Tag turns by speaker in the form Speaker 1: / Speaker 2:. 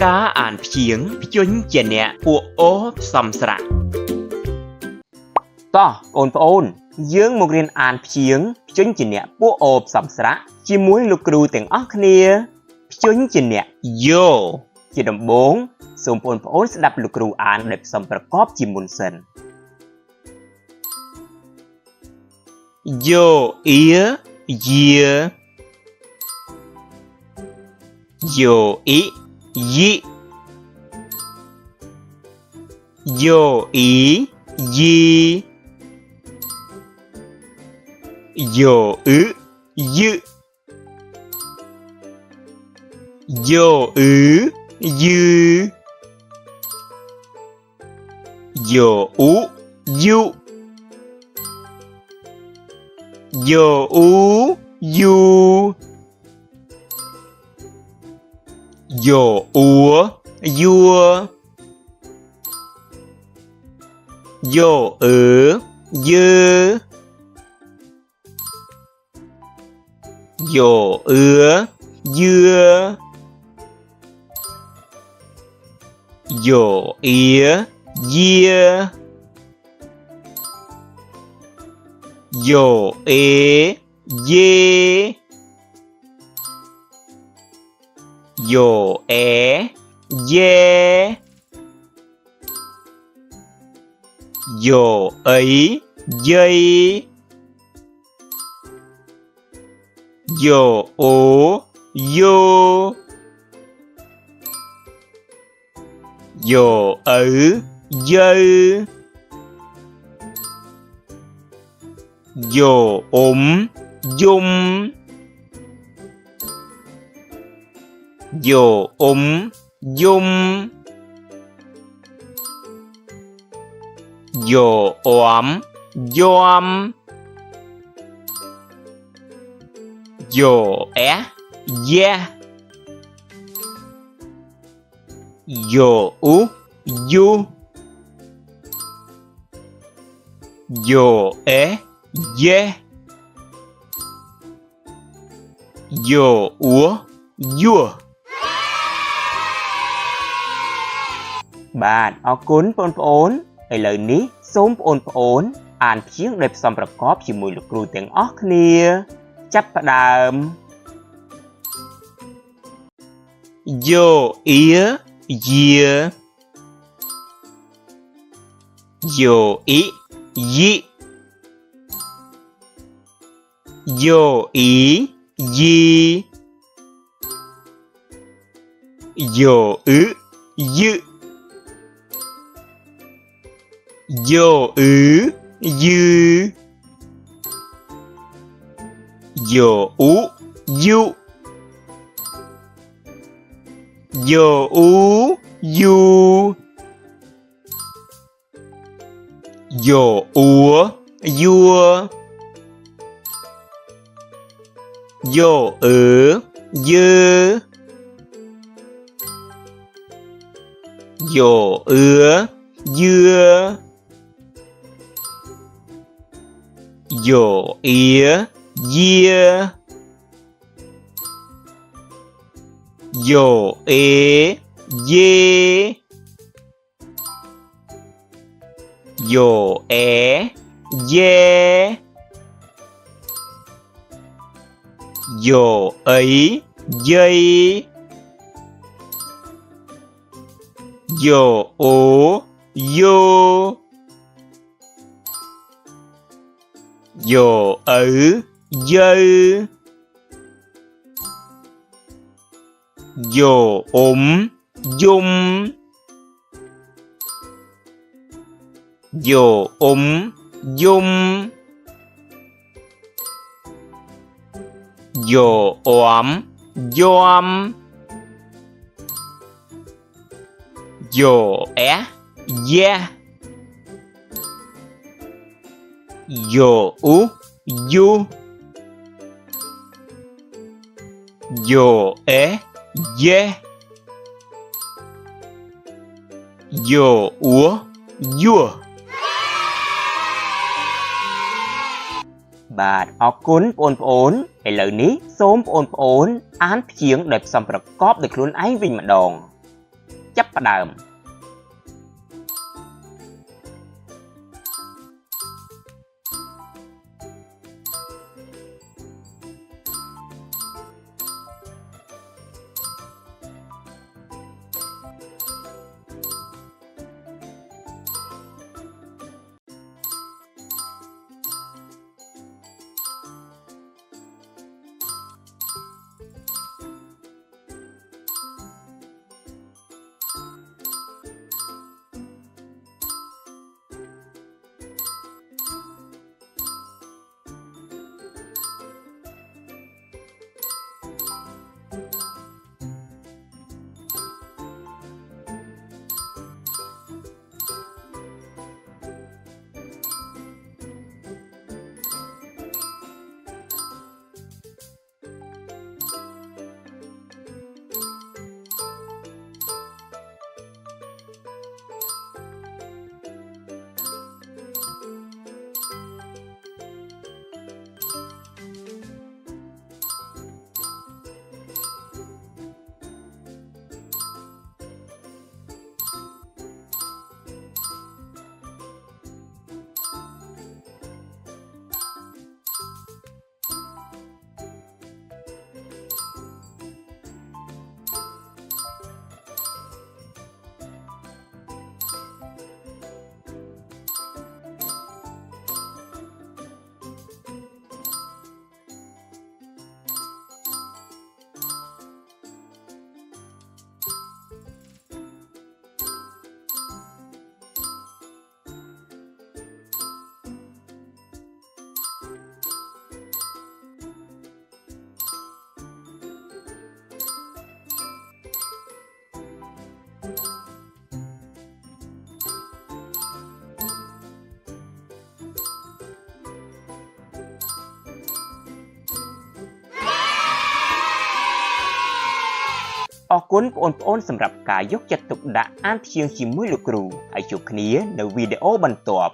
Speaker 1: cá ản phiếng chuyên chè nẹ của ốp xăm sạ. To, ôn, dương một riêng ản phiếng chuyên chè nẹ của ốp xăm sạ. Chỉ muốn lục rù tiếng ốc nè. Chuyên chè nẹ yo. Chỉ đồng bốn, xông ôn sẽ đập lục rù ản đẹp xămประกอบ chỉ muốn sân. Yo, ear, year. Yo, ý, yi. Yo, ý, yi. Yo, ứ, yu. Yo, ứ, yu. Yo, ú, yu. Yo, ú, yu. Yo, úa, yua. Yo, ớ, dơ. Yo, ứa, dưa. Yo, ía, dìa. Yo, ế, dê. Yo, é, dê. Yo, ấy, dây. Yo, ố, yo. Yo, ứ, dơ. Yo, dung. Yo, dung. Yo, yom. Yo, é, yeah. Yo, ú, yu. Yo, é, yeah. Yo, úa, yua. Bạn អរគុណបងប្អូន ឥឡូវនេះសូមបងប្អូនអានព្យាង្គដោយផ្សំប្រកបជាមួយលោកគ្រូទាំងអស់គ្នាចាប់ផ្ដើម Yo, ear, year. Yo, ý, yi. Yo, ý, yi. Yo, ứ, yu. Yo, ứ, yu. Yo, ú, yu. Yo, ú, yu. Yo, úa, yua. Yo, ớ, dơ. Yo, ứa, dưa. Yo, ía, dìa. Yo, ế, dê. Yo, é, dê. Yo, ấy, dây. Yo, ố, yo. Yo, ứ, dơ. Yo, dung. Yo, dung. Yo, yom. Yo, é, yeah. Yo, ú, yu. Yo, é, yeah. Yo, úa, yua. បាទអរគុណបងប្អូនឥឡូវនេះសូមបងប្អូនអានព្យាង្គដោយផ្សំប្រកបដោយខ្លួនឯងវិញម្ដង ចាប់ផ្ដើមអរគុណបងប្អូនសម្រាប់ការយកចិត្តទុកដាក់អានព្យាង្គជាមួយលោកគ្រូហើយជួបគ្នានៅវីដេអូបន្ទាប់